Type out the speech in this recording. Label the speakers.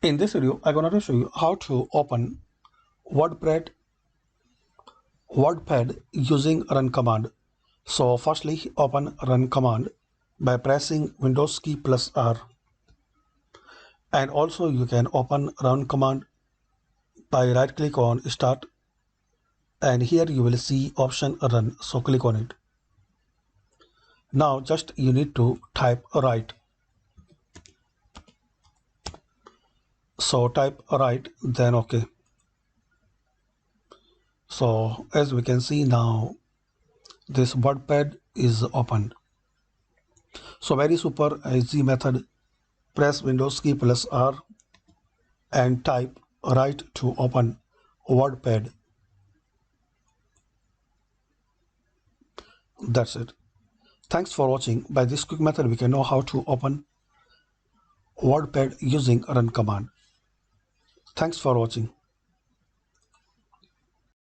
Speaker 1: In this video, I'm going to show you how to open WordPad using run command. So firstly, open run command by pressing Windows key plus R. And also you can open run command by right click on start, and here you will see option run. So click on it. Now just you need to type write. So type write, then OK. So as we can see now, this WordPad is opened. So very super easy method. Press Windows key plus R and type write to open WordPad. That's it. Thanks for watching. By this quick method, we can know how to open WordPad using run command. Thanks for watching.